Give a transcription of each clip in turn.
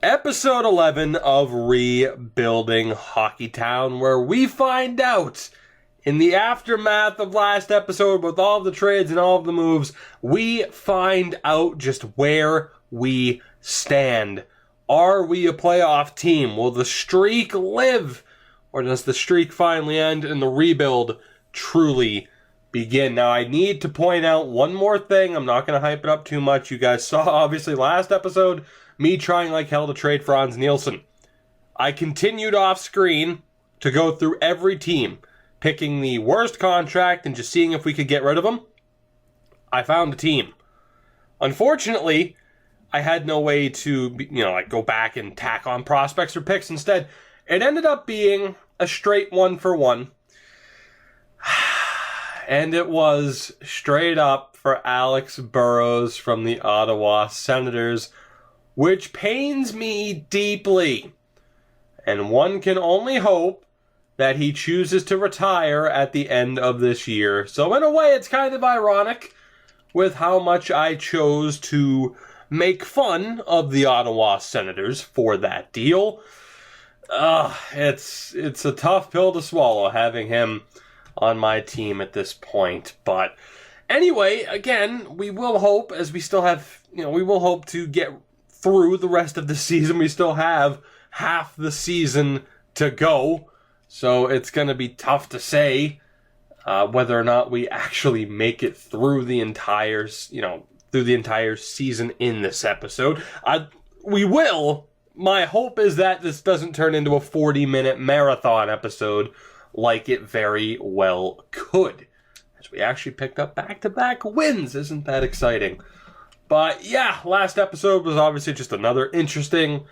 Episode 11 of Rebuilding Hockeytown, where we find out, in the aftermath of last episode with all the trades and all of the moves, we find out just where we stand. Are we a playoff team? Will the streak live? Or does the streak finally end and the rebuild truly begin? Now, I need to point out one more thing. I'm not going to hype it up too much. You guys saw, obviously, last episode, me trying like hell to trade Franz Nielsen. I continued off screen to go through every team, picking the worst contract and just seeing if we could get rid of him. I found a team. Unfortunately, I had no way to, go back and tack on prospects or picks. Instead, it ended up being a straight 1-for-1. And it was straight up for Alex Burrows from the Ottawa Senators, which pains me deeply. And one can only hope that he chooses to retire at the end of this year. So in a way, it's kind of ironic with how much I chose to make fun of the Ottawa Senators for that deal. It's a tough pill to swallow having him on my team at this point. But anyway, again, we will hope, as we still have, we will hope to get through the rest of the season. We still have half the season to go. So it's going to be tough to say whether or not we actually make it through the entire, through the entire season in this episode. We will. My hope is that this doesn't turn into a 40-minute marathon episode like it very well could, as we actually picked up back-to-back wins. Isn't that exciting? But yeah, last episode was obviously just another interesting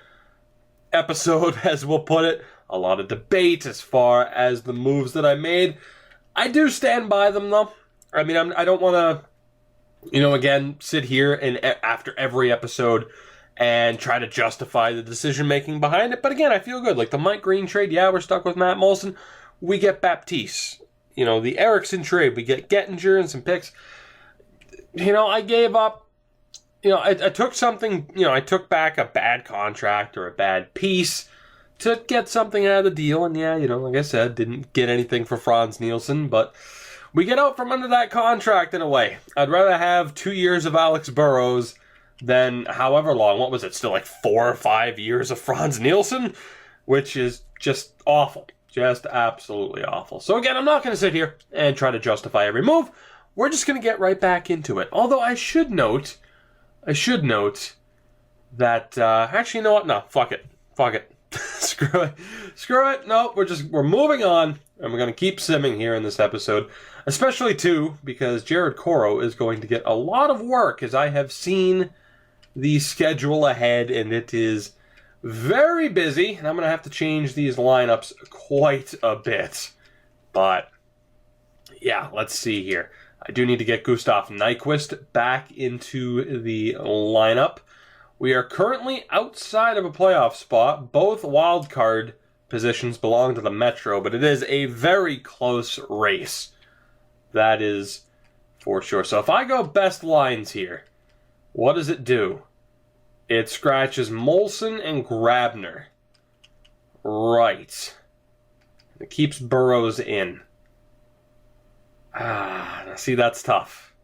episode, as we'll put it. A lot of debate as far as the moves that I made. I do stand by them, though. I mean, I don't want to, again, sit here and after every episode and try to justify the decision-making behind it. But again, I feel good. Like the Mike Green trade, yeah, we're stuck with Matt Molson. We get Baptiste. The Eriksson trade, we get Gettinger and some picks. I gave up. I took something, I took back a bad contract or a bad piece to get something out of the deal. And yeah, like I said, didn't get anything for Franz Nielsen, but we get out from under that contract in a way. I'd rather have 2 years of Alex Burrows than however long, what was it, still like 4 or 5 years of Franz Nielsen, which is just awful. Just absolutely awful. So again, I'm not going to sit here and try to justify every move. We're just going to get right back into it. Although I should note that, actually, you know what? No, fuck it. Screw it. No, we're moving on, and we're going to keep simming here in this episode. Especially, too, because Jared Coro is going to get a lot of work, as I have seen the schedule ahead, and it is very busy, and I'm going to have to change these lineups quite a bit. But, yeah, let's see here. I do need to get Gustav Nyquist back into the lineup. We are currently outside of a playoff spot. Both wildcard positions belong to the Metro, but it is a very close race. That is for sure. So if I go best lines here, what does it do? It scratches Molson and Grabner. Right. It keeps Burrows in. See, that's tough.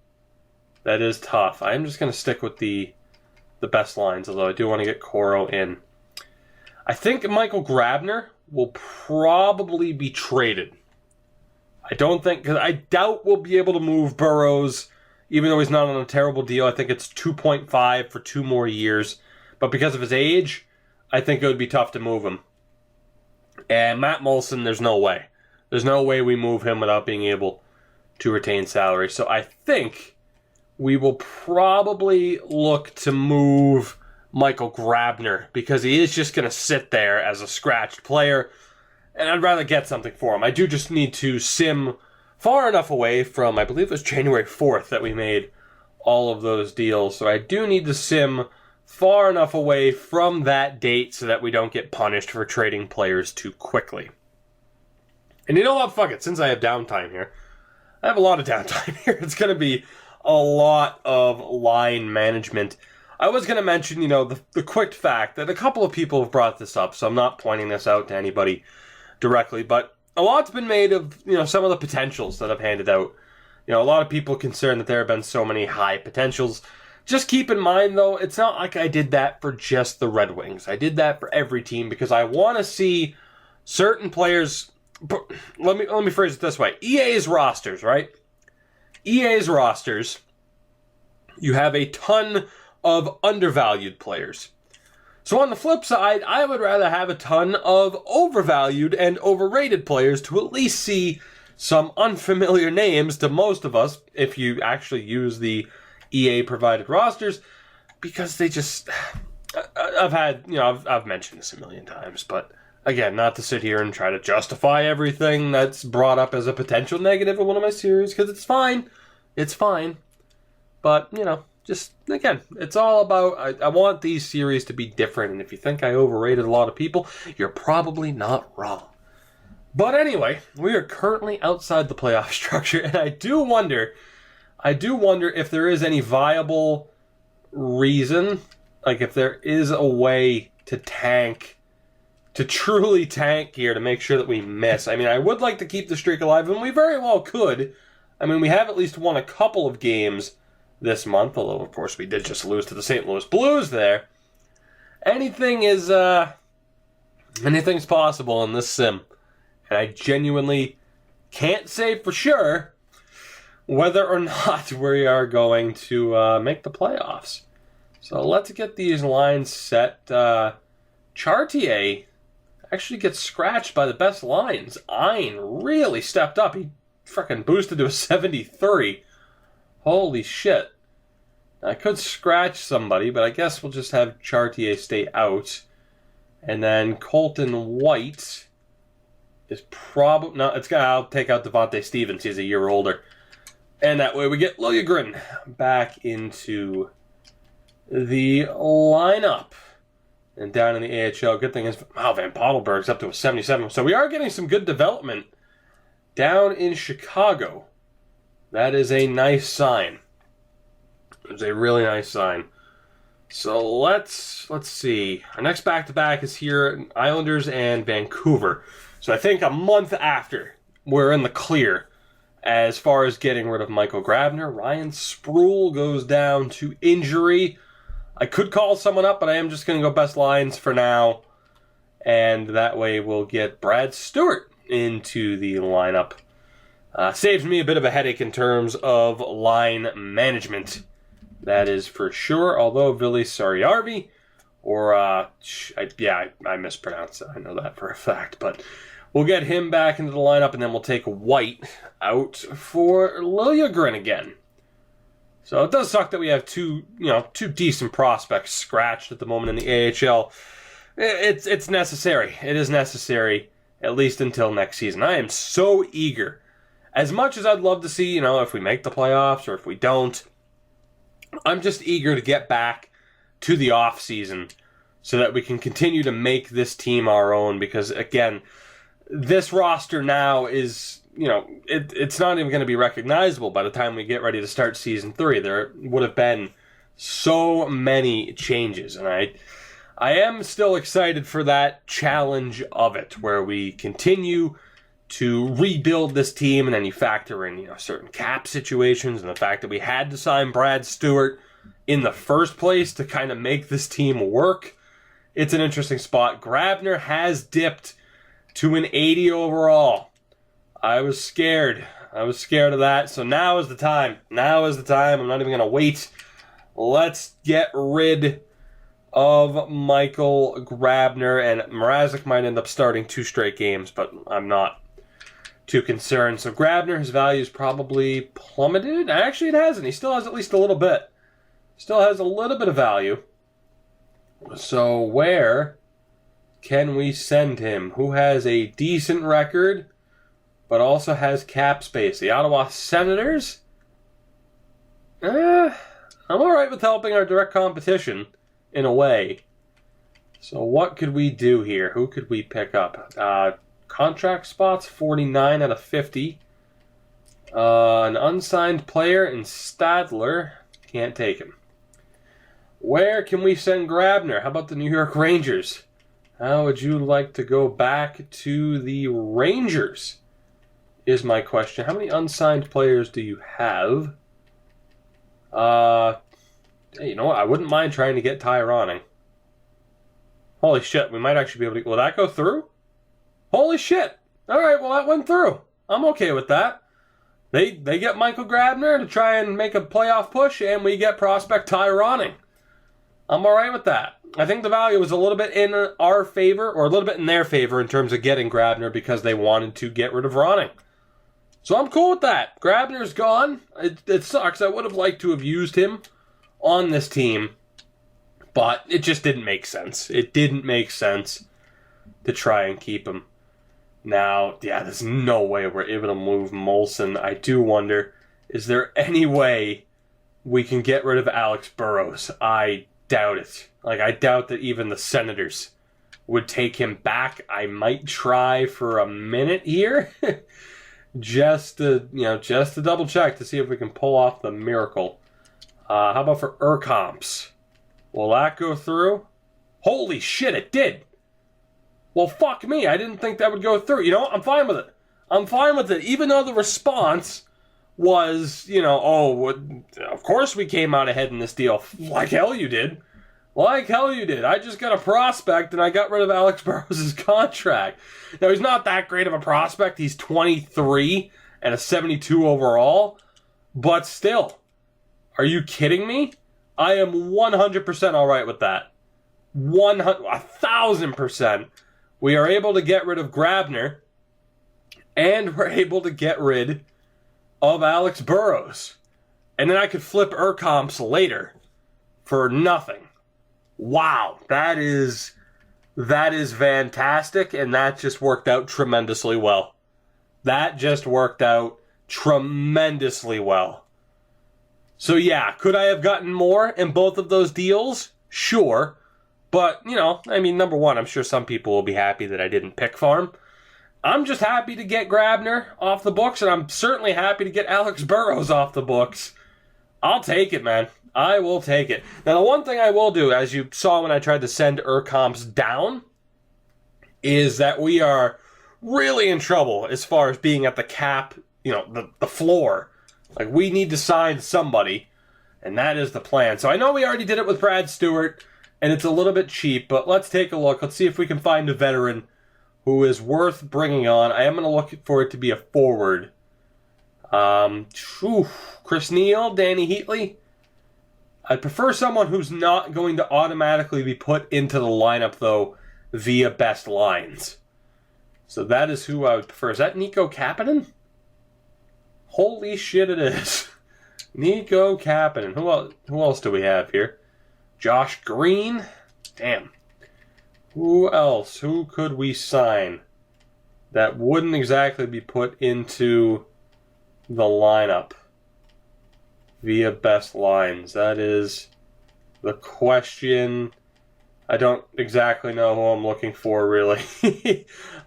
That is tough. I'm just going to stick with the best lines, although I do want to get Coro in. I think Michael Grabner will probably be traded. Because I doubt we'll be able to move Burrows, even though he's not on a terrible deal. I think it's 2.5 for 2 more years. But because of his age, I think it would be tough to move him. And Matt Molson, there's no way. There's no way we move him without being able to retain salary. So I think we will probably look to move Michael Grabner, because he is just going to sit there as a scratched player, and I'd rather get something for him. I do just need to sim far enough away from, I believe it was January 4th that we made all of those deals, so I do need to sim far enough away from that date so that we don't get punished for trading players too quickly. And you know what? Fuck it. Since I have downtime here, I have a lot of downtime here. It's going to be a lot of line management. I was going to mention, the quick fact that a couple of people have brought this up, so I'm not pointing this out to anybody directly, but a lot's been made of, some of the potentials that I've handed out. A lot of people concerned that there have been so many high potentials. Just keep in mind, though, it's not like I did that for just the Red Wings. I did that for every team because I want to see certain players. Let me phrase it this way. EA's rosters, right? EA's rosters, you have a ton of undervalued players. So on the flip side, I would rather have a ton of overvalued and overrated players to at least see some unfamiliar names to most of us if you actually use the EA provided rosters, because they just, I've mentioned this a million times, but again, not to sit here and try to justify everything that's brought up as a potential negative in one of my series, because it's fine, but just again, it's all about, I want these series to be different, and if you think I overrated a lot of people, you're probably not wrong. But anyway, we are currently outside the playoff structure, and I do wonder if there is any viable reason, like if there is a way to truly tank here to make sure that we miss. I mean, I would like to keep the streak alive, and we very well could. I mean, we have at least won a couple of games this month, although, of course, we did just lose to the St. Louis Blues there. Anything's possible in this sim. And I genuinely can't say for sure whether or not we are going to make the playoffs. So let's get these lines set. Chartier actually gets scratched by the best lines. Ein really stepped up. He freaking boosted to a 73. Holy shit. I could scratch somebody, but I guess we'll just have Chartier stay out. And then Colton White is probably... No, I'll take out Devontae Stevens. He's a year older. And that way we get Liljegren back into the lineup. And down in the AHL, good thing is, Van Pottelberg's up to a 77. So we are getting some good development down in Chicago. That is a nice sign. It's a really nice sign. So let's see. Our next back-to-back is here, Islanders and Vancouver. So I think a month after, we're in the clear as far as getting rid of Michael Grabner. Ryan Sproul goes down to injury. I could call someone up, but I am just going to go best lines for now. And that way we'll get Brad Stewart into the lineup. Saves me a bit of a headache in terms of line management. That is for sure. Although Vili Saariarvi, I mispronounced it. I know that for a fact. But we'll get him back into the lineup, and then we'll take White out for Liljegren again. So it does suck that we have two decent prospects scratched at the moment in the AHL. It's necessary. It is necessary, at least until next season. I am so eager. As much as I'd love to see, if we make the playoffs or if we don't, I'm just eager to get back to the off season so that we can continue to make this team our own. Because again, this roster now is, it's not even going to be recognizable by the time we get ready to start season 3. There would have been so many changes, and I am still excited for that challenge of it, where we continue to rebuild this team, and then you factor in certain cap situations and the fact that we had to sign Brad Stewart in the first place to kind of make this team work. It's an interesting spot. Grabner has dipped to an 80 overall. I was scared. of that. So now is the time. I'm not even going to wait. Let's get rid of Michael Grabner. And Mrazek might end up starting 2 straight games, but I'm not too concerned. So Grabner, his value is probably plummeted. Actually, it hasn't. He still has at least a little bit. Still has a little bit of value. So where can we send him? Who has a decent record, but also has cap space? The Ottawa Senators? I'm alright with helping our direct competition, in a way. So what could we do here? Who could we pick up? Contract spots, 49 out of 50. An unsigned player in Stadler. Can't take him. Where can we send Grabner? How about the New York Rangers? How would you like to go back to the Rangers? Is my question. How many unsigned players do you have? Hey, you know what? I wouldn't mind trying to get Tyroning. Holy shit, we might actually be able to... Will that go through? Holy shit! Alright, well that went through. I'm okay with that. They get Michael Grabner to try and make a playoff push, and we get prospect Tyroning. I'm alright with that. I think the value was a little bit in our favor, or a little bit in their favor in terms of getting Grabner because they wanted to get rid of Ronning. So I'm cool with that. Grabner's gone. It sucks. I would have liked to have used him on this team, but it just didn't make sense. It didn't make sense to try and keep him. Now, yeah, there's no way we're able to move Molson. I do wonder, is there any way we can get rid of Alex Burrows? I doubt it. Like, I doubt that even the Senators would take him back. I might try for a minute here. just to double check to see if we can pull off the miracle. How about for Urcomps? Will that go through? Holy shit, it did! Well, fuck me, I didn't think that would go through. You know what? I'm fine with it. I'm fine with it. Even though the response was, of course we came out ahead in this deal. Like hell you did. Like hell you did. I just got a prospect and I got rid of Alex Burrows' contract. Now, he's not that great of a prospect. He's 23 and a 72 overall. But still, are you kidding me? I am 100% alright with that. 1,000%. We are able to get rid of Grabner, and we're able to get rid of Alex Burrows. And then I could flip Urcomps later for nothing. Wow, that is fantastic, and that just worked out tremendously well. That just worked out tremendously well. So yeah, could I have gotten more in both of those deals? Sure. But, number one, I'm sure some people will be happy that I didn't pick farm. I'm just happy to get Grabner off the books, and I'm certainly happy to get Alex Burrows off the books. I'll take it, man. I will take it. Now, the one thing I will do, as you saw when I tried to send Urcomps down, is that we are really in trouble as far as being at the cap, the floor. Like, we need to sign somebody, and that is the plan. So I know we already did it with Brad Stewart, and it's a little bit cheap, but let's take a look. Let's see if we can find a veteran who is worth bringing on. I am going to look for it to be a forward. Chris Neal, Danny Heatley. I prefer someone who's not going to automatically be put into the lineup, though, via best lines. So that is who I would prefer. Is that Nico Kapanen? Holy shit, it is. Nico Kapanen. Who else do we have here? Josh Green. Damn. Who else? Who could we sign that wouldn't exactly be put into the lineup via best lines? That is the question. I don't exactly know who I'm looking for, really.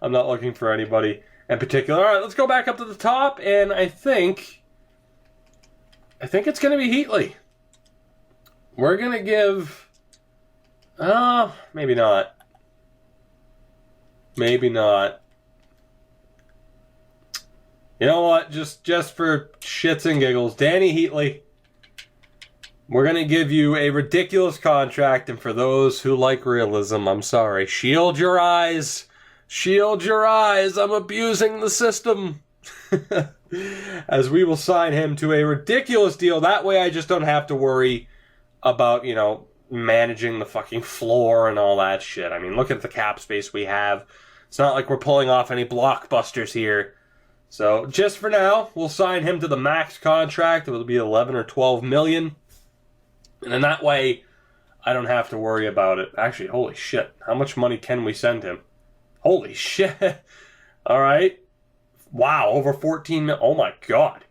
I'm not looking for anybody in particular. All right, let's go back up to the top, and I think it's going to be Heatley. We're going to give... maybe not. Maybe not. You know what? Just for shits and giggles, Danny Heatley. We're going to give you a ridiculous contract, and for those who like realism, I'm sorry. Shield your eyes. Shield your eyes. I'm abusing the system. As we will sign him to a ridiculous deal. That way I just don't have to worry about, managing the fucking floor and all that shit. I mean, look at the cap space we have. It's not like we're pulling off any blockbusters here. So, just for now, we'll sign him to the max contract. It will be 11 or 12 million. And in that way, I don't have to worry about it. Actually, holy shit. How much money can we send him? Holy shit. All right. Wow, over 14 million. Oh my god.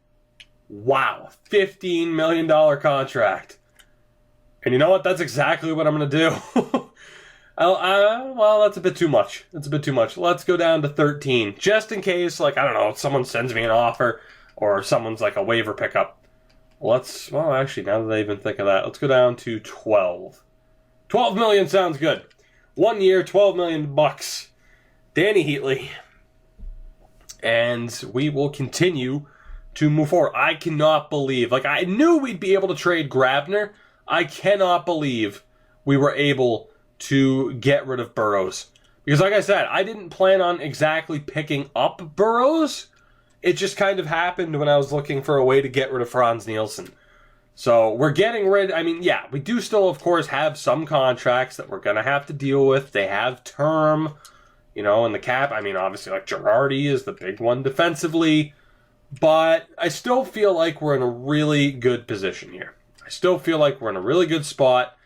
Wow, $15 million contract. And you know what? That's exactly what I'm going to do. Well, that's a bit too much. Let's go down to 13. Just in case, someone sends me an offer or someone's like a waiver pickup. Well, actually, now that I even think of that, let's go down to 12. 12 million sounds good. 1 year, 12 million bucks. Danny Heatley. And we will continue to move forward. I cannot believe, I knew we'd be able to trade Grabner. I cannot believe we were able to get rid of Burrows. Because like I said, I didn't plan on exactly picking up Burrows. It just kind of happened when I was looking for a way to get rid of Franz Nielsen. So we're getting rid, we do still, of course, have some contracts that we're going to have to deal with. They have term, in the cap. Obviously, Girardi is the big one defensively. But I still feel like we're in a really good position here. I still feel like we're in a really good spot.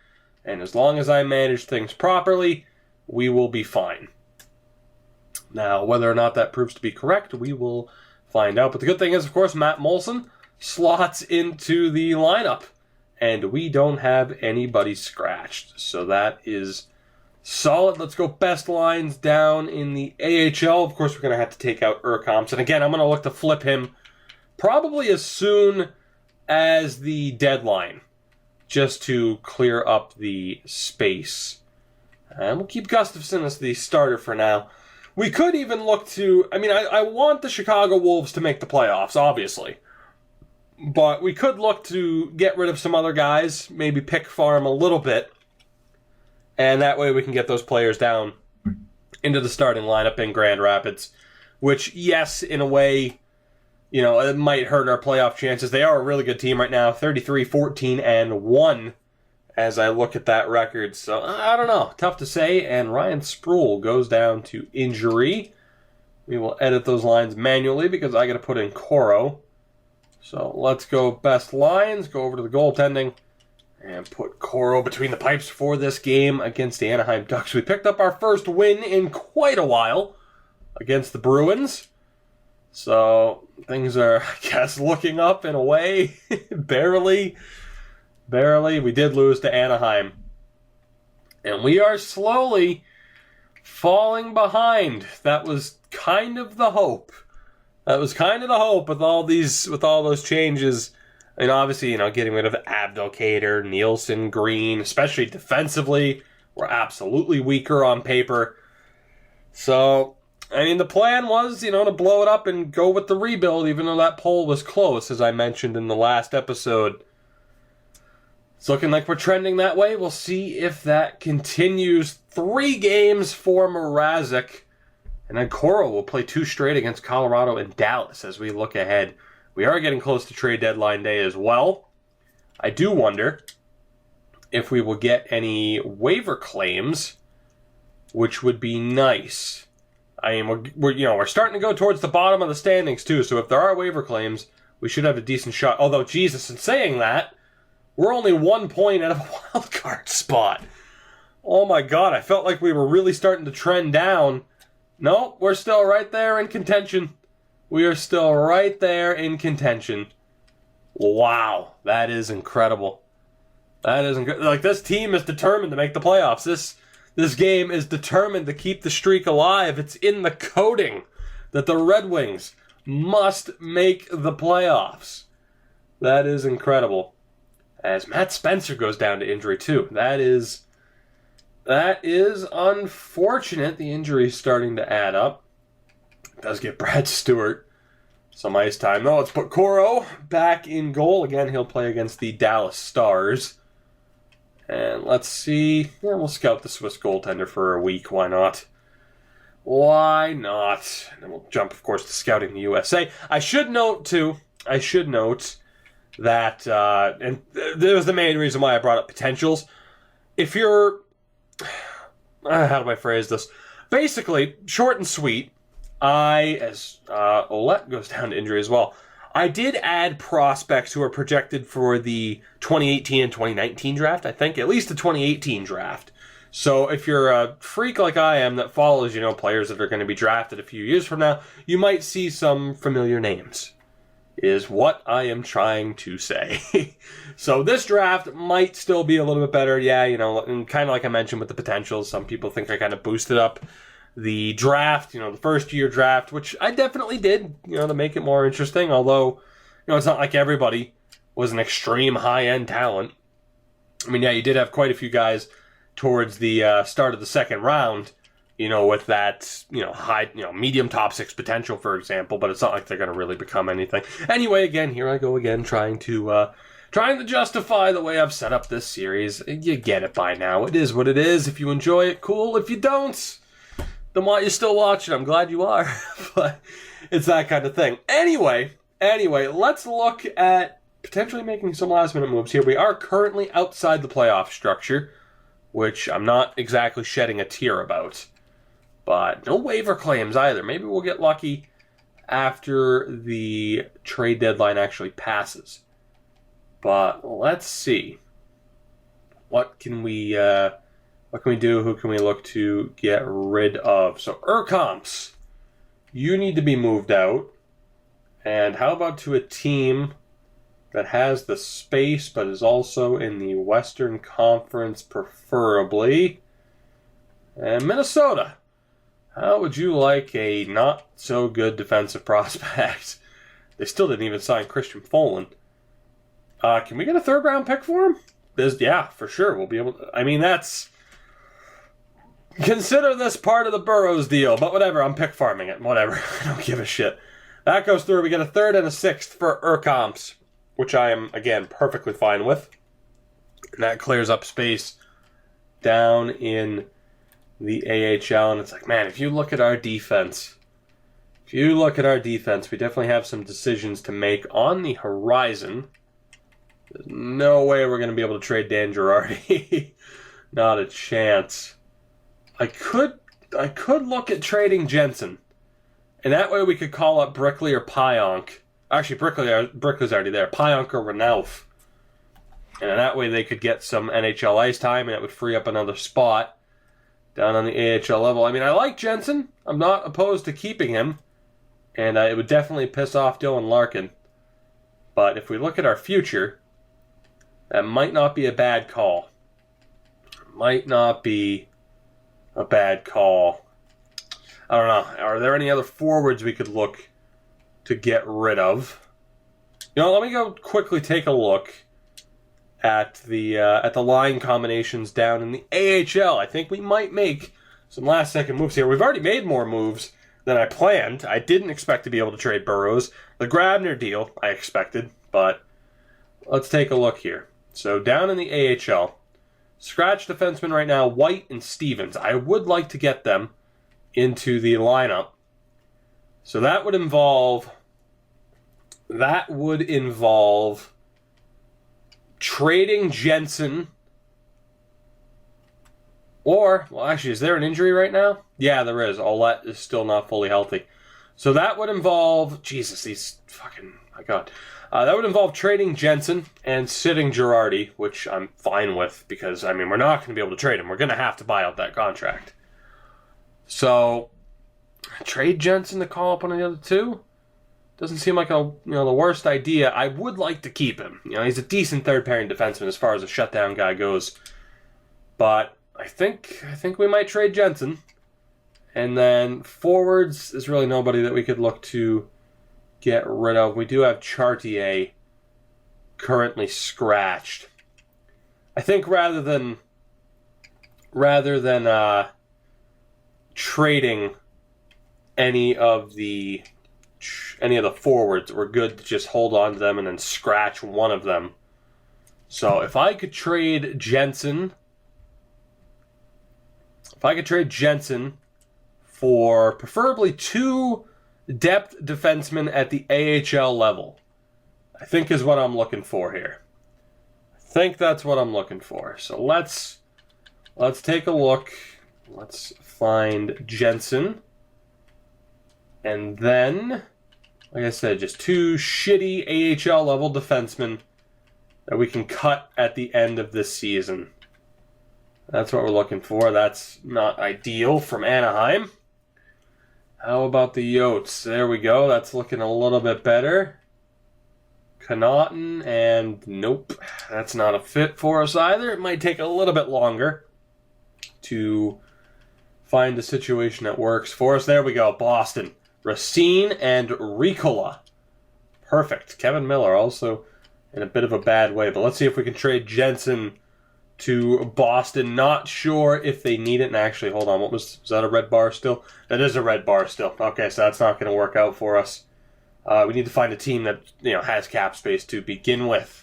And as long as I manage things properly, we will be fine. Now, whether or not that proves to be correct, we will find out. But the good thing is, of course, Matt Molson slots into the lineup. And we don't have anybody scratched. So that is solid. Let's go best lines down in the AHL. Of course, we're going to have to take out Urkomps. And again, I'm going to look to flip him probably as soon as the deadline, just to clear up the space. And we'll keep Gustafsson as the starter for now. We could even look to... I want the Chicago Wolves to make the playoffs, obviously. But we could look to get rid of some other guys, maybe pick farm a little bit. And that way we can get those players down into the starting lineup in Grand Rapids. Which, yes, in a way, it might hurt our playoff chances. They are a really good team right now, 33-14-1, as I look at that record. So, I don't know. Tough to say. And Ryan Sproul goes down to injury. We will edit those lines manually because I got to put in Coro. So, let's go best lines, go over to the goaltending, and put Coro between the pipes for this game against the Anaheim Ducks. We picked up our first win in quite a while against the Bruins. So, things are, I guess, looking up in a way. Barely. We did lose to Anaheim. And we are slowly falling behind. That was kind of the hope. With all those changes. And obviously, getting rid of Abdelkader, Nielsen, Green, especially defensively, we're absolutely weaker on paper. So, the plan was, to blow it up and go with the rebuild, even though that poll was close, as I mentioned in the last episode. It's looking like we're trending that way. We'll see if that continues. 3 games for Mrazek. And then Coro will play 2 straight against Colorado and Dallas as we look ahead. We are getting close to trade deadline day as well. I do wonder if we will get any waiver claims, which would be nice. We're starting to go towards the bottom of the standings too, so if there are waiver claims, we should have a decent shot. Although, Jesus, in saying that, we're only 1 point out of a wild card spot. Oh my God, I felt like we were really starting to trend down. No, we're still right there in contention. We are still right there in contention. Wow, that is incredible. This team is determined to make the playoffs. This game is determined to keep the streak alive. It's in the coding that the Red Wings must make the playoffs. That is incredible. As Matt Spencer goes down to injury too. That is unfortunate. The injury is starting to add up. Does get Brad Stewart some ice time. Let's put Coro back in goal. Again, he'll play against the Dallas Stars. And let's see. Yeah, we'll scout the Swiss goaltender for a week. Why not? And then we'll jump, of course, to scouting the USA. I should note that, and that was the main reason why I brought up potentials. If you're... how do I phrase this? Basically, short and sweet, as Ouellette goes down to injury as well, I did add prospects who are projected for the 2018 and 2019 draft, I think, at least the 2018 draft. So if you're a freak like I am that follows, players that are going to be drafted a few years from now, you might see some familiar names, is what I am trying to say. So this draft might still be a little bit better, and kind of like I mentioned with the potentials, some people think I kind of boosted up the draft, the first year draft, which I definitely did, to make it more interesting, although, it's not like everybody was an extreme high-end talent. I mean, yeah, you did have quite a few guys towards the start of the second round, with that, high, medium top 6 potential, for example, but it's not like they're going to really become anything. Anyway, again, here I go again, trying to justify the way I've set up this series. You get it by now. It is what it is. If you enjoy it, cool. If you don't, then why are you still watching? I'm glad you are, but it's that kind of thing. Anyway, let's look at potentially making some last-minute moves here. We are currently outside the playoff structure, which I'm not exactly shedding a tear about. But no waiver claims either. Maybe we'll get lucky after the trade deadline actually passes. But let's see. What can we do? Who can we look to get rid of? So Urkamps, you need to be moved out. And how about to a team that has the space but is also in the Western Conference preferably? And Minnesota. How would you like a not-so-good defensive prospect? They still didn't even sign Christian Folin. Can we get a third-round pick for him? Yeah, for sure. We'll be able to. I mean, consider this part of the Burrows deal, but whatever. I'm pick farming it. Whatever. I don't give a shit. That goes through. We get a third and a sixth for Urkamps, which I am, again, perfectly fine with. And that clears up space down in the AHL, and it's like, man, if you look at our defense, we definitely have some decisions to make on the horizon. There's no way we're going to be able to trade Dan Girardi. Not a chance. I could look at trading Jensen, and that way we could call up Brickley or Pionk. Actually, Brickley's already there. Pionk or Renauf. And that way they could get some NHL ice time, and it would free up another spot down on the AHL level. I mean, I like Jensen. I'm not opposed to keeping him. And it would definitely piss off Dylan Larkin. But if we look at our future, that might not be a bad call. I don't know. Are there any other forwards we could look to get rid of? Let me go quickly take a look at the line combinations down in the AHL. I think we might make some last-second moves here. We've already made more moves than I planned. I didn't expect to be able to trade Burrows. The Grabner deal, I expected, but let's take a look here. So down in the AHL, scratch defensemen right now, White and Stevens. I would like to get them into the lineup. So that would involve trading Jensen, or, well, actually, is there an injury right now? Yeah, there is. Olet is still not fully healthy. So that would involve, that would involve trading Jensen and sitting Girardi, which I'm fine with, because, I mean, we're not going to be able to trade him. We're going to have to buy out that contract. So, trade Jensen to call up one of the other two? Doesn't seem like the worst idea. I would like to keep him. He's a decent third-pairing defenseman as far as a shutdown guy goes. But I think we might trade Jensen. And then forwards, there's really nobody that we could look to get rid of. We do have Chartier currently scratched. I think rather than trading any of the forwards, we're good to just hold on to them and then scratch one of them. So if I could trade Jensen for preferably 2 depth defensemen at the AHL level, I think is what I'm looking for here. I think that's what I'm looking for. So let's take a look. Let's find Jensen. And then, like I said, just 2 shitty AHL level defensemen that we can cut at the end of this season. That's what we're looking for. That's not ideal from Anaheim. How about the Yotes? There we go. That's looking a little bit better. Connaughton, and nope, that's not a fit for us either. It might take a little bit longer to find a situation that works for us. There we go, Boston. Racine and Ricola. Perfect. Kevin Miller also in a bit of a bad way. But let's see if we can trade Jensen to Boston. Not sure if they need it. And actually, hold on. Was that a red bar still? That is a red bar still. Okay, so that's not going to work out for us. We need to find a team that has cap space to begin with.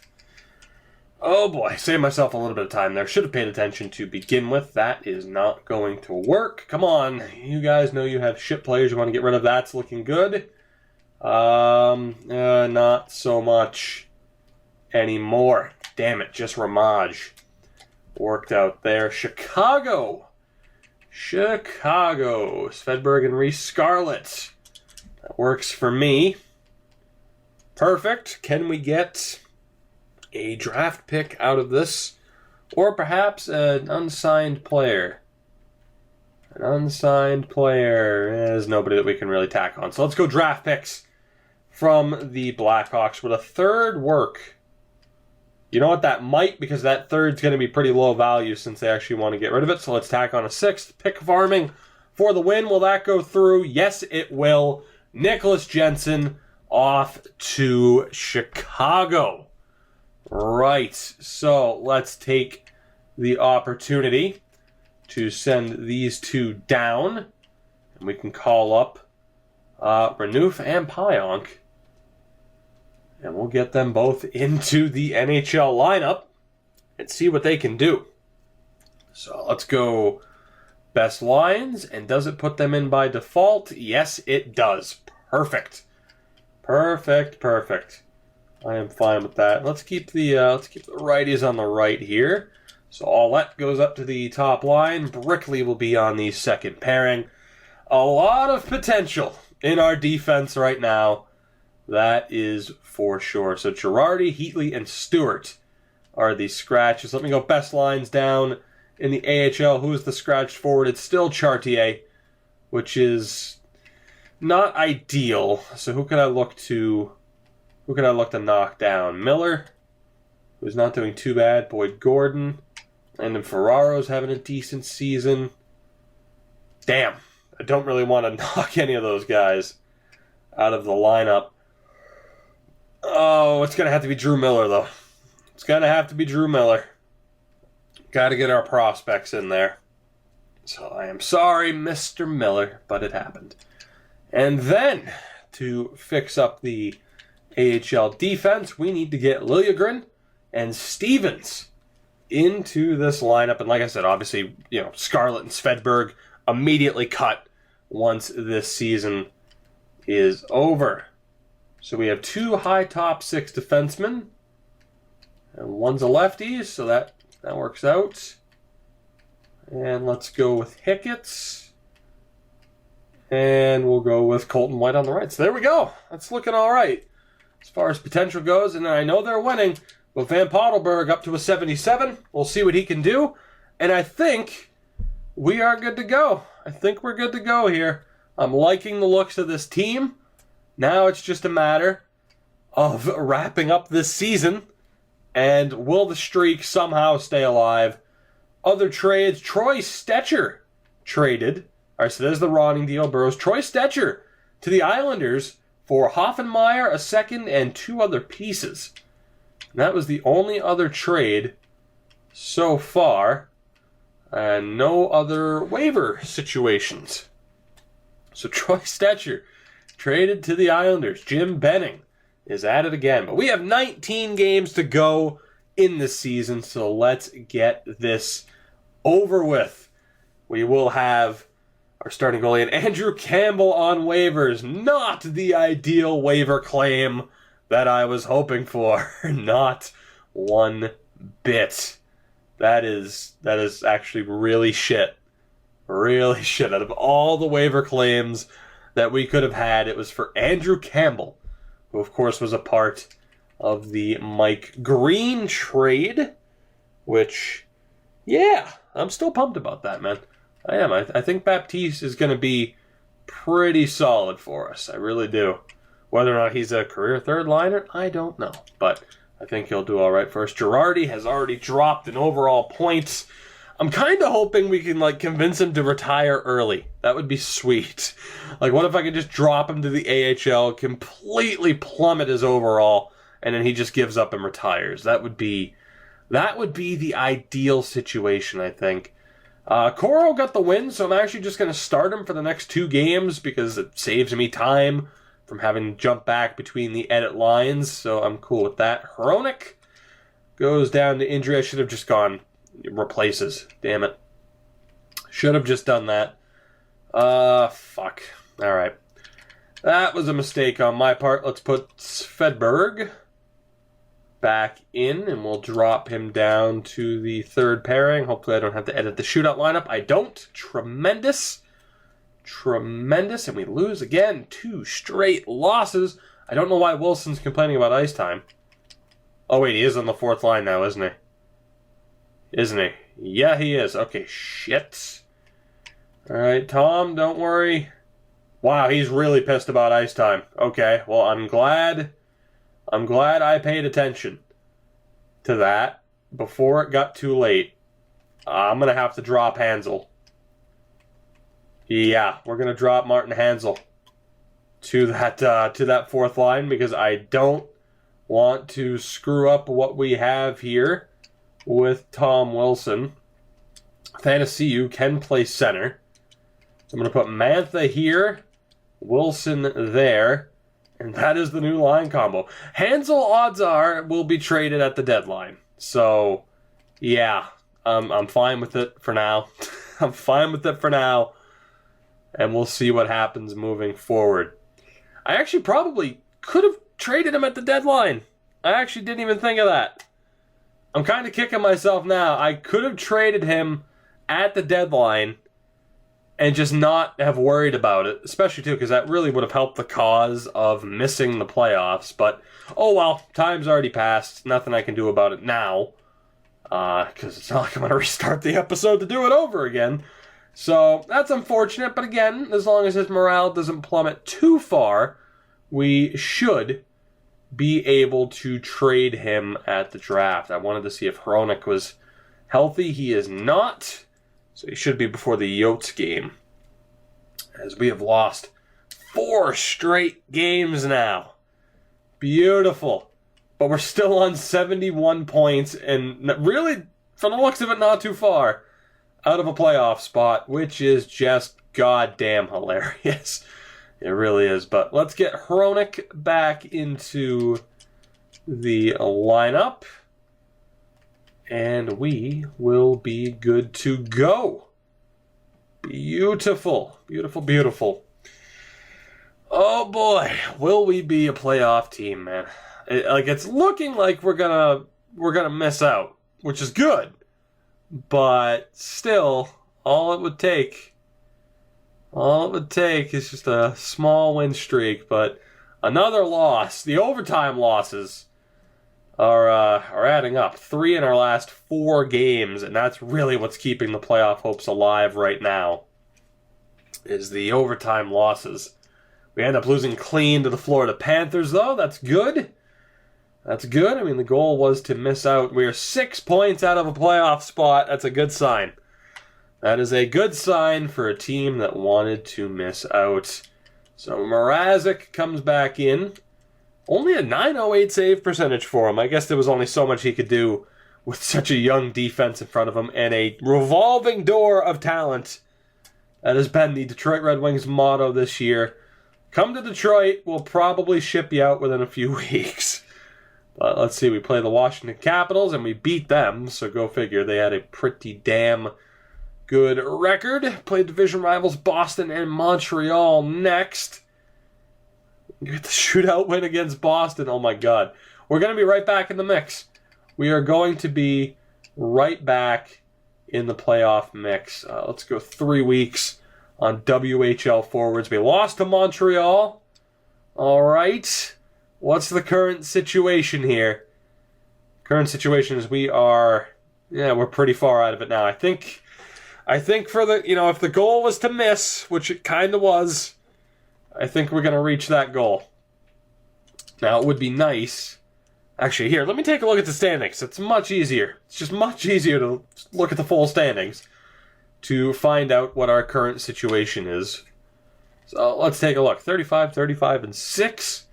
Oh boy, saved myself a little bit of time there. Should have paid attention to begin with. That is not going to work. Come on, you guys know you have shit players you want to get rid of. That's looking good. Not so much anymore. Damn it, just Ramage. Worked out there. Chicago. Svedberg and Reese Scarlett. That works for me. Perfect. Can we get a draft pick out of this? Or perhaps an unsigned player? An unsigned player. There's nobody that we can really tack on. So let's go draft picks from the Blackhawks. Would a third work? You know what? That might, because that third's going to be pretty low value since they actually want to get rid of it. So let's tack on a sixth. Pick farming for the win. Will that go through? Yes, it will. Nicholas Jensen off to Chicago. Right. So let's take the opportunity to send these two down. And we can call up Renouf and Pionk. And we'll get them both into the NHL lineup and see what they can do. So let's go best lines. And does it put them in by default? Yes, it does. Perfect. Perfect. I am fine with that. Let's keep the righties on the right here. So Aulette goes up to the top line. Brickley will be on the second pairing. A lot of potential in our defense right now. That is for sure. So Girardi, Heatley, and Stewart are the scratches. Let me go best lines down in the AHL. Who is the scratched forward? It's still Chartier, which is not ideal. So who can I look to knock down? Miller, who's not doing too bad. Boyd Gordon. And then Ferraro's having a decent season. Damn. I don't really want to knock any of those guys out of the lineup. Oh, it's going to have to be Drew Miller, though. It's going to have to be Drew Miller. Got to get our prospects in there. So I am sorry, Mr. Miller, but it happened. And then, to fix up the AHL defense, we need to get Liljegren and Stevens into this lineup. And like I said, obviously, Scarlett and Svedberg immediately cut once this season is over. So we have two high top six defensemen. And one's a lefty, so that works out. And let's go with Hicketts. And we'll go with Colton White on the right. So there we go. That's looking all right as far as potential goes. And I know they're winning. But Van Pottelberg up to a 77. We'll see what he can do. And I think we are good to go. I think we're good to go here. I'm liking the looks of this team. Now it's just a matter of wrapping up this season. And will the streak somehow stay alive? Other trades, Troy Stetcher traded. All right, so there's the rotting deal. Burrows. Troy Stetcher to the Islanders for Hoffenmeyer, a second, and two other pieces. And that was the only other trade so far. And no other waiver situations. So Troy Stetcher traded to the Islanders. Jim Benning is at it again. But we have 19 games to go in this season, so let's get this over with. We will have our starting goalie and Andrew Campbell on waivers. Not the ideal waiver claim that I was hoping for. Not one bit. That is actually really shit. Really shit. Out of all the waiver claims that we could have had, it was for Andrew Campbell, who of course was a part of the Mike Green trade, which, yeah, I'm still pumped about that, man. I am. I think Baptiste is going to be pretty solid for us. I really do. Whether or not he's a career third liner, I don't know. But I think he'll do all right for us. Girardi has already dropped in overall points. I'm kind of hoping we can convince him to retire early. That would be sweet. What if I could just drop him to the AHL, completely plummet his overall, and then he just gives up and retires. That would be the ideal situation, I think. Coro got the win, so I'm actually just going to start him for the next 2 games because it saves me time from having to jump back between the edit lines, so I'm cool with that. Hronek goes down to injury. I should have just gone replaces. Damn it. Should have just done that. Fuck. Alright. That was a mistake on my part. Let's put Svedberg back in, and we'll drop him down to the 3rd pairing. Hopefully I don't have to edit the shootout lineup. I don't. Tremendous. Tremendous. And we lose again. 2 straight losses. I don't know why Wilson's complaining about ice time. Oh, wait, he is on the 4th line now, isn't he? Isn't he? Yeah, he is. Okay, shit. Alright, Tom, don't worry. Wow, he's really pissed about ice time. Okay, well, I'm glad I paid attention to that before it got too late. I'm going to have to drop Hansel. Yeah, we're going to drop Martin Hansel to that 4th line because I don't want to screw up what we have here with Tom Wilson. Thanasiu can play center. So I'm going to put Mantha here, Wilson there, and that is the new line combo. Hansel, odds are, will be traded at the deadline. So, yeah, I'm fine with it for now. I'm fine with it for now, and we'll see what happens moving forward. I actually probably could have traded him at the deadline. I actually didn't even think of that. I'm kind of kicking myself now. I could have traded him at the deadline and just not have worried about it, especially too because that really would have helped the cause of missing the playoffs. But, oh well, time's already passed. Nothing I can do about it now because it's not like I'm going to restart the episode to do it over again. So that's unfortunate, but again, as long as his morale doesn't plummet too far, we should be able to trade him at the draft. I wanted to see if Hronek was healthy. He is not, so he should be before the Yotes game, as we have lost 4 straight games now. Beautiful. But we're still on 71 points, and really, from the looks of it, not too far out of a playoff spot, which is just goddamn hilarious. It really is. But let's get Hronek back into the lineup, and we will be good to go. Beautiful. Beautiful, beautiful. Oh boy, will we be a playoff team, man. It's looking like we're gonna miss out, which is good. But still, all it would take is just a small win streak. But another loss. The overtime losses are adding up. 3 in our last 4 games, and that's really what's keeping the playoff hopes alive right now, is the overtime losses. We end up losing clean to the Florida Panthers, though. That's good. That's good. I mean, the goal was to miss out. We are 6 points out of a playoff spot. That's a good sign. That is a good sign for a team that wanted to miss out. So Mrazek comes back in. Only a .908 save percentage for him. I guess there was only so much he could do with such a young defense in front of him and a revolving door of talent. That has been the Detroit Red Wings motto this year. Come to Detroit, we'll probably ship you out within a few weeks. But let's see, we play the Washington Capitals and we beat them, so go figure. They had a pretty damn good record. Played division rivals Boston and Montreal next. Get the shootout win against Boston. Oh my god. We're going to be right back in the mix. We are going to be right back in the playoff mix. Let's go 3 weeks on WHL forwards. We lost to Montreal. All right. What's the current situation here? Current situation is we're pretty far out of it now. I think for the, if the goal was to miss, which it kind of was, I think we're going to reach that goal. Now, it would be nice. Actually, here, let me take a look at the standings. It's much easier. It's just much easier to look at the full standings to find out what our current situation is. So let's take a look. 35, 35, and 6.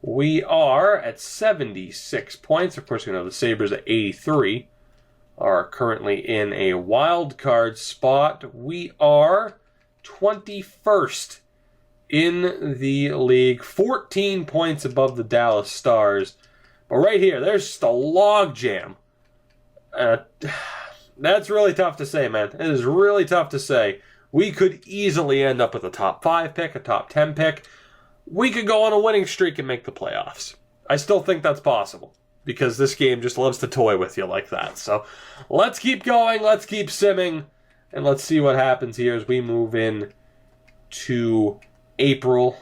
We are at 76 points. Of course, we know the Sabres at 83 are currently in a wild card spot. We are 21st in the league, 14 points above the Dallas Stars. But right here, there's the log jam. That's really tough to say, man. It is really tough to say. We could easily end up with a top 5 pick, a top 10 pick. We could go on a winning streak and make the playoffs. I still think that's possible because this game just loves to toy with you like that. So let's keep going, let's keep simming, and let's see what happens here as we move in to April.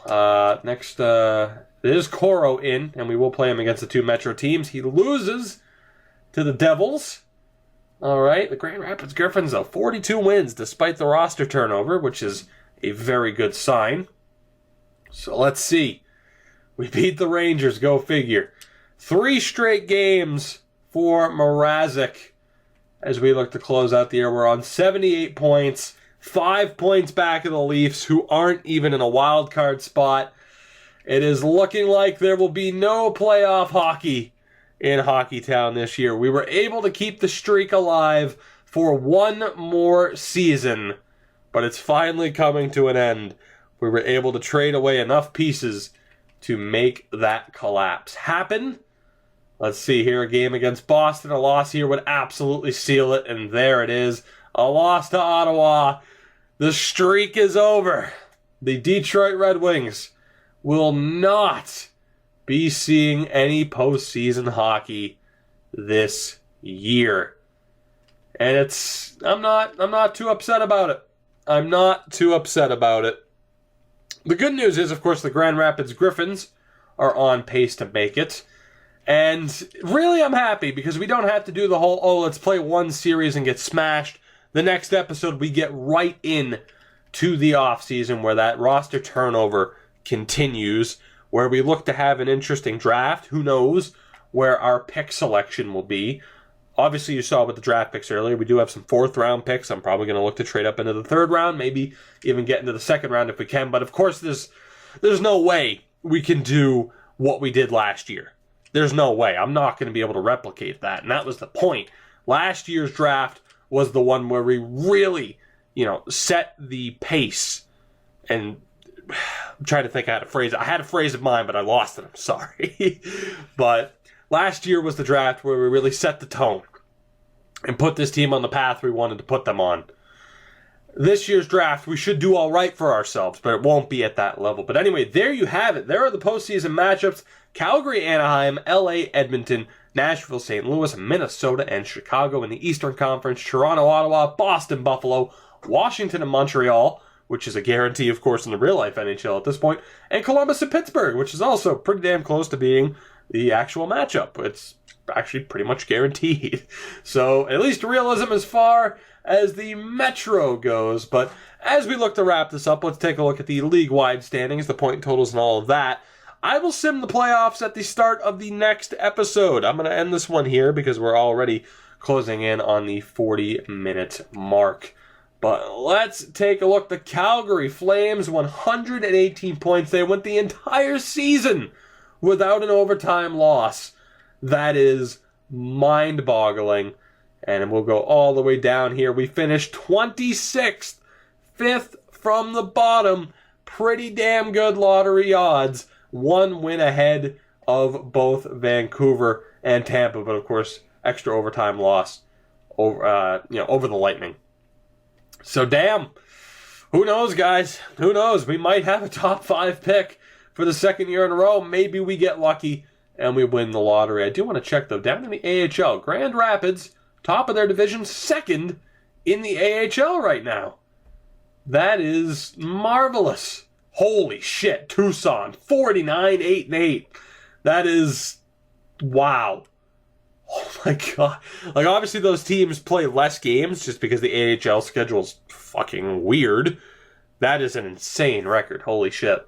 Next, there's Coro in, and we will play him against the 2 Metro teams. He loses to the Devils. All right, the Grand Rapids Griffins, though, 42 wins despite the roster turnover, which is a very good sign. So let's see. We beat the Rangers, go figure. 3 straight games for Mrazek as we look to close out the year. We're on 78 points, 5 points back of the Leafs, who aren't even in a wild card spot. It is looking like there will be no playoff hockey in Hockeytown this year. We were able to keep the streak alive for 1 more season, but it's finally coming to an end. We were able to trade away enough pieces to make that collapse happen. Let's see here, a game against Boston. A loss here would absolutely seal it, and there it is. A loss to Ottawa. The streak is over. The Detroit Red Wings will not be seeing any postseason hockey this year. And I'm not too upset about it. I'm not too upset about it. The good news is, of course, the Grand Rapids Griffins are on pace to make it. And really, I'm happy because we don't have to do the whole, let's play 1 series and get smashed. The next episode, we get right in to the offseason where that roster turnover continues, where we look to have an interesting draft. Who knows where our pick selection will be. Obviously, you saw with the draft picks earlier, we do have some 4th-round picks. I'm probably going to look to trade up into the 3rd round, maybe even get into the 2nd round if we can. But, of course, there's no way we can do what we did last year. There's no way. I'm not going to be able to replicate that, and that was the point. Last year's draft was the one where we really, set the pace. And I'm trying to think how to phrase it. I had a phrase in mind, but I lost it. I'm sorry. But last year was the draft where we really set the tone and put this team on the path we wanted to put them on. This year's draft, we should do all right for ourselves, but it won't be at that level. But anyway, there you have it. There are the postseason matchups. Calgary, Anaheim, LA, Edmonton, Nashville, St. Louis, Minnesota, and Chicago in the Eastern Conference. Toronto, Ottawa, Boston, Buffalo, Washington, and Montreal, which is a guarantee, of course, in the real-life NHL at this point, and Columbus and Pittsburgh, which is also pretty damn close to being the actual matchup. It's actually pretty much guaranteed. So at least realism as far as the Metro goes. But as we look to wrap this up, let's take a look at the league-wide standings, the point totals, and all of that. I will sim the playoffs at the start of the next episode. I'm going to end this one here because we're already closing in on the 40-minute mark. But let's take a look. The Calgary Flames, 118 points. They went the entire season without an overtime loss. That is mind-boggling. And we'll go all the way down here. We finished 26th, 5th from the bottom. Pretty damn good lottery odds. 1 win ahead of both Vancouver and Tampa, but of course, extra overtime loss over the Lightning. So damn, who knows, guys? Who knows? We might have a top 5 pick for the 2nd year in a row. Maybe we get lucky and we win the lottery. I do want to check though. Down in the AHL, Grand Rapids, top of their division, 2nd in the AHL right now. That is marvelous. Holy shit, Tucson, 49, 8-8. That is, wow. Oh my god. Like, obviously those teams play less games just because the AHL schedule's fucking weird. That is an insane record, holy shit.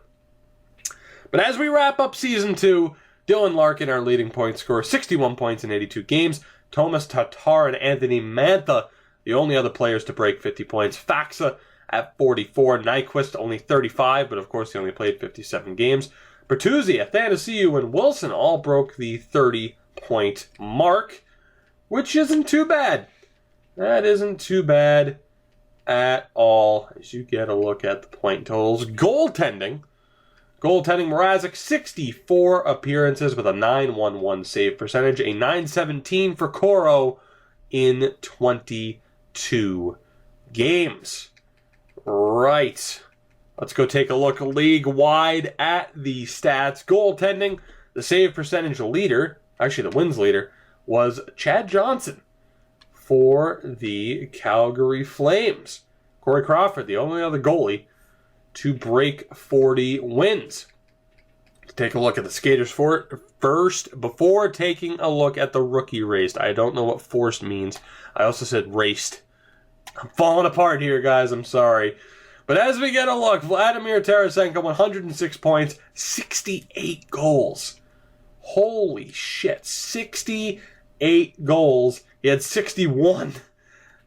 But as we wrap up Season 2, Dylan Larkin, our leading point scorer, 61 points in 82 games. Thomas Tatar and Anthony Mantha, the only other players to break 50 points. Faxa at 44. Nyquist only 35, but of course he only played 57 games. Bertuzzi, Athanasiou, and Wilson all broke the 30-point mark, which isn't too bad. That isn't too bad at all as you get a look at the point totals. Goaltending, Mrazek, 64 appearances with a 911 save percentage, a 917 for Coro in 22 games. Right. Let's go take a look league-wide at the stats. Goaltending, the save percentage leader, actually the wins leader, was Chad Johnson for the Calgary Flames. Corey Crawford, the only other goalie to break 40 wins. Let's take a look at the skaters for it first before taking a look at the rookie raced. I don't know what forced means. I also said raced. I'm falling apart here, guys. I'm sorry. But as we get a look, Vladimir Tarasenko, 106 points, 68 goals. Holy shit, 68 goals. He had 61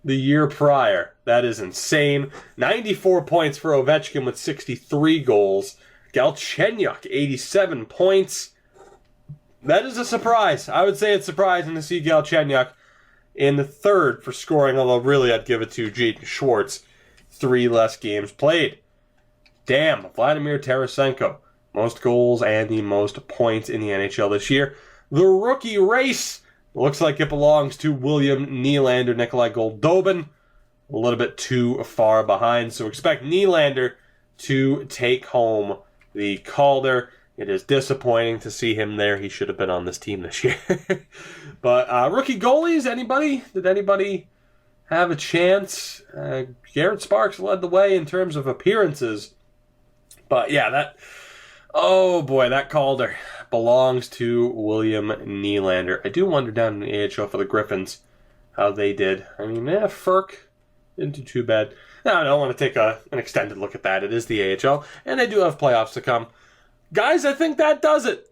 the year prior. That is insane. 94 points for Ovechkin with 63 goals. Galchenyuk, 87 points. That is a surprise. I would say it's surprising to see Galchenyuk in the third for scoring, although really I'd give it to Jaden Schwartz. 3 less games played. Damn, Vladimir Tarasenko. Most goals and the most points in the NHL this year. The rookie race looks like it belongs to William Nylander, Nikolai Goldobin. A little bit too far behind, so expect Nylander to take home the Calder. It is disappointing to see him there. He should have been on this team this year. But rookie goalies, anybody? Did anybody have a chance? Garrett Sparks led the way in terms of appearances. But yeah, oh boy, that Calder belongs to William Nylander. I do wonder down in the AHL for the Griffins how they did. I mean, Ferk didn't do too bad. No, I don't want to take an extended look at that. It is the AHL, and they do have playoffs to come. Guys, I think that does it.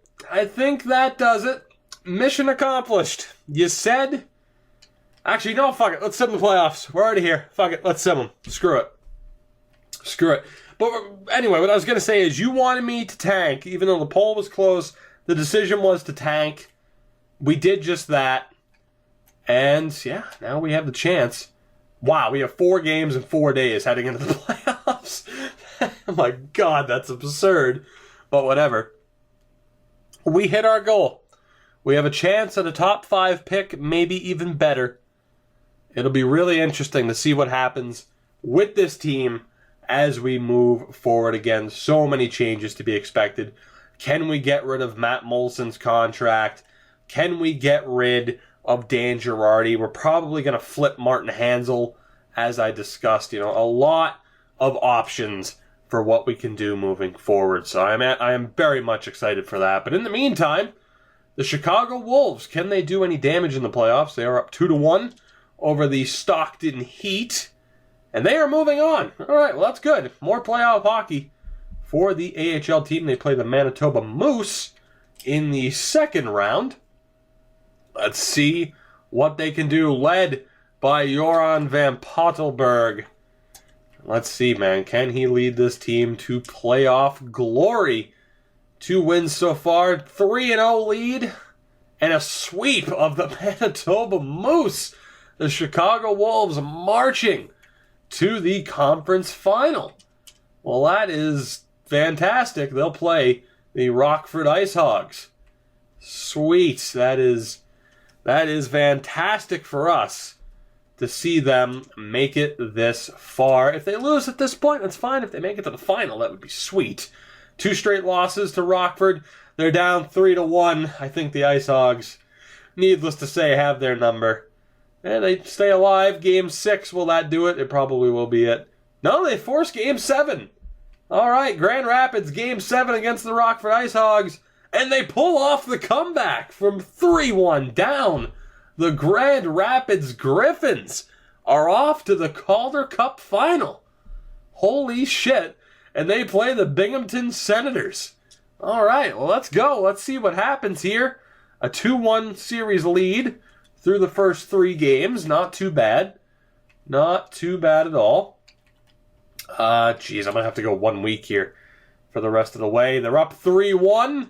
Mission accomplished. You said... Actually, no, fuck it. Let's sim the playoffs. We're already here. Fuck it. Let's sim them. Screw it. But anyway, what I was going to say is you wanted me to tank. Even though the poll was close, the decision was to tank. We did just that. And, yeah, now we have the chance. Wow, we have 4 games in 4 days heading into the playoffs. Oh my God, that's absurd. But whatever. We hit our goal. We have a chance at a top 5 pick, maybe even better. It'll be really interesting to see what happens with this team as we move forward. Again, so many changes to be expected. Can we get rid of Matt Molson's contract? Can we get rid of Dan Girardi? We're probably going to flip Martin Hanzal, as I discussed. A lot of options for what we can do moving forward. So I am very much excited for that. But in the meantime, the Chicago Wolves, can they do any damage in the playoffs? They are up 2-1 over the Stockton Heat, and they are moving on. All right, well, that's good. More playoff hockey for the AHL team. They play the Manitoba Moose in the second round. Let's see what they can do, led by Joran Van Pottelberg. Let's see, man. Can he lead this team to playoff glory? 2 wins so far, 3-0 lead, and a sweep of the Manitoba Moose. The Chicago Wolves marching to the conference final. Well, that is fantastic. They'll play the Rockford Ice Hogs. Sweet. That is fantastic for us to see them make it this far. If they lose at this point, that's fine. If they make it to the final, that would be sweet. 2 straight losses to Rockford. They're down 3-1. I think the Ice Hogs, needless to say, have their number. And they stay alive. Game 6, will that do it? It probably will be it. No, they force Game 7. All right, Grand Rapids, Game 7 against the Rockford Ice Hogs. And they pull off the comeback from 3-1 down. The Grand Rapids Griffins are off to the Calder Cup final. Holy shit. And they play the Binghamton Senators. All right, well, let's go. Let's see what happens here. A 2-1 series lead through the first 3 games. Not too bad. Not too bad at all. Geez, I'm going to have to go 1 week here. for the rest of the way. They're up 3-1.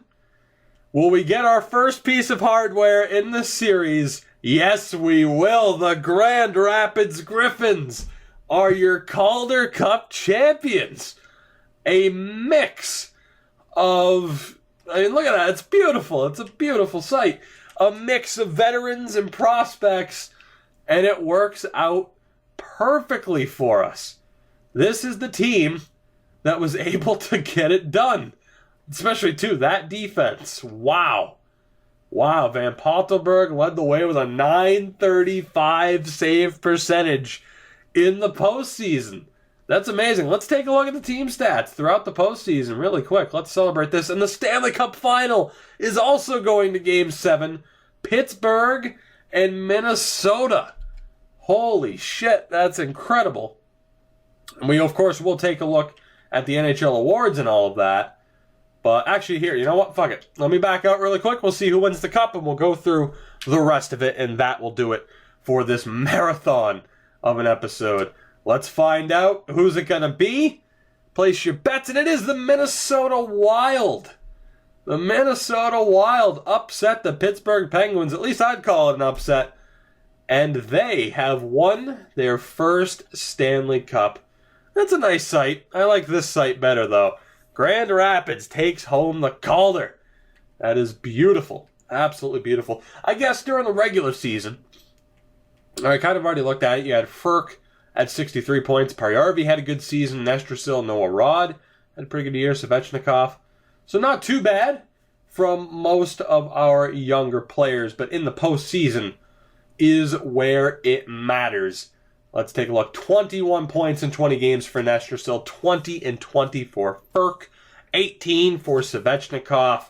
Will we get our first piece of hardware in this series? Yes, we will. The Grand Rapids Griffins are your Calder Cup champions. A mix of... I mean, look at that. It's beautiful. It's a beautiful sight. A mix of veterans and prospects, and it works out perfectly for us. This is the team that was able to get it done. Especially, too, that defense. Wow. Wow, Van Pottelberg led the way with a .935 save percentage in the postseason. That's amazing. Let's take a look at the team stats throughout the postseason really quick. Let's celebrate this. And the Stanley Cup Final is also going to Game 7. Pittsburgh and Minnesota. Holy shit, that's incredible. And we, of course, will take a look at the NHL awards and all of that. But actually here, you know what? Fuck it. Let me back out really quick. We'll see who wins the cup, and we'll go through the rest of it, and that will do it for this marathon of an episode. Let's find out who's it going to be. Place your bets, and it is the Minnesota Wild. The Minnesota Wild upset the Pittsburgh Penguins. At least I'd call it an upset. And they have won their first Stanley Cup. That's a nice sight. I like this sight better, though. Grand Rapids takes home the Calder. That is beautiful. Absolutely beautiful. I guess during the regular season, I kind of already looked at it. You had Ferk at 63 points. Pariarvi had a good season. Nestrasil, Noah Rod had a pretty good year. Svechnikov. So not too bad from most of our younger players. But in the postseason is where it matters. Let's take a look. 21 points in 20 games for Nestrasil. 20 and 20 for Ferk. 18 for Svechnikov.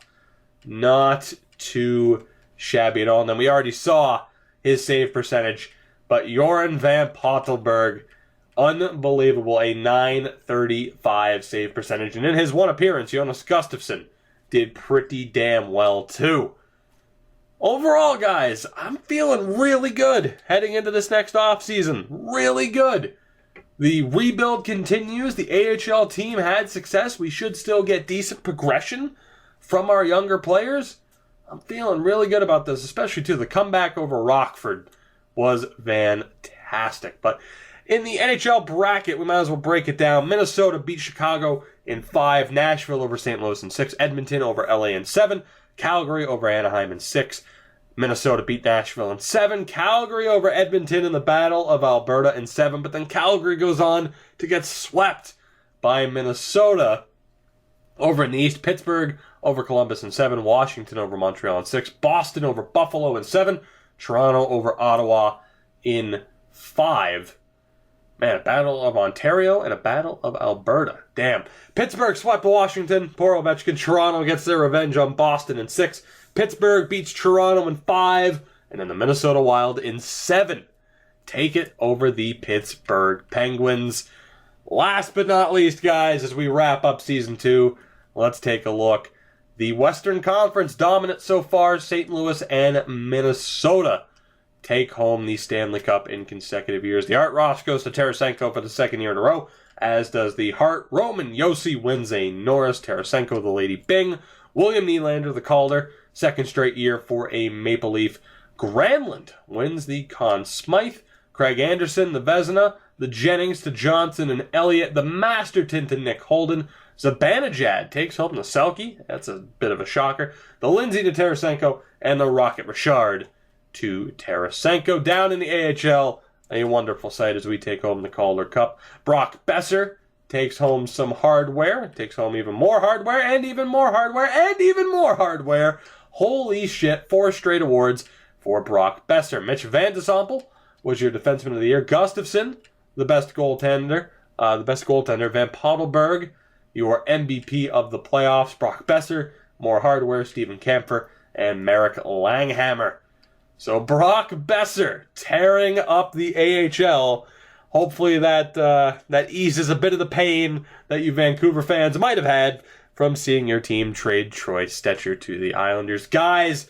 Not too shabby at all. And then we already saw his save percentage. But Joran Van Pottelberg, unbelievable. A .935 save percentage. And in his one appearance, Jonas Gustafsson did pretty damn well too. Overall, guys, I'm feeling really good heading into this next offseason. Really good. The rebuild continues. The AHL team had success. We should still get decent progression from our younger players. I'm feeling really good about this, especially, too, the comeback over Rockford was fantastic. But in the NHL bracket, we might as well break it down. Minnesota beat Chicago in 5. Nashville over St. Louis in 6. Edmonton over LA in 7. Calgary over Anaheim in 6. Minnesota beat Nashville in 7. Calgary over Edmonton in the Battle of Alberta in 7. But then Calgary goes on to get swept by Minnesota over in the East. Pittsburgh over Columbus in 7. Washington over Montreal in 6. Boston over Buffalo in 7. Toronto over Ottawa in 5. Man, a Battle of Ontario and a Battle of Alberta. Damn. Pittsburgh swept Washington. Poor Ovechkin. Toronto gets their revenge on Boston in 6. Pittsburgh beats Toronto in 5. And then the Minnesota Wild in 7. Take it over the Pittsburgh Penguins. Last but not least, guys, as we wrap up Season 2, let's take a look. The Western Conference dominant so far. St. Louis and Minnesota take home the Stanley Cup in consecutive years. The Art Ross goes to Tarasenko for the second year in a row, as does the Hart. Roman Josi wins a Norris. Tarasenko, the Lady Bing. William Nylander, the Calder, second straight year for a Maple Leaf. Granlund wins the Conn Smythe. Craig Anderson, the Vezina. The Jennings to Johnson and Elliott. The Masterton to Nick Holden. Zibanejad takes home the Selke. That's a bit of a shocker. The Lindsay to Tarasenko. And the Rocket Richard to Tarasenko. Down in the AHL, a wonderful sight as we take home the Calder Cup. Brock Besser takes home some hardware. Takes home even more hardware, and even more hardware, and even more hardware. Holy shit, 4 straight awards for Brock Besser. Mitch Van de Sample was your Defenseman of the Year. Gustafsson, the best goaltender. Van Pottelberg, your MVP of the playoffs. Brock Besser, more hardware. Steven Kampfer, and Merrick Langhammer. So Brock Besser tearing up the AHL. Hopefully that eases a bit of the pain that you Vancouver fans might have had from seeing your team trade Troy Stecher to the Islanders. Guys,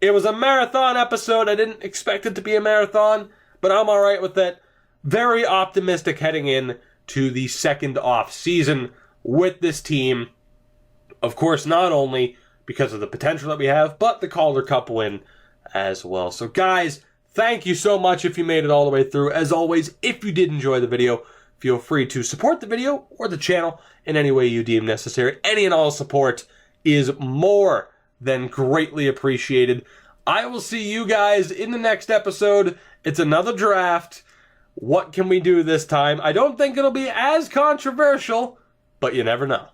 it was a marathon episode. I didn't expect it to be a marathon, but I'm all right with it. Very optimistic heading in to the second off season with this team. of course, not only because of the potential that we have, but the Calder Cup win as well. So guys, thank you so much if you made it all the way through. As always, if you did enjoy the video, feel free to support the video or the channel in any way you deem necessary. Any and all support is more than greatly appreciated. I will see you guys in the next episode. It's another draft. What can we do this time? I don't think it'll be as controversial, but you never know.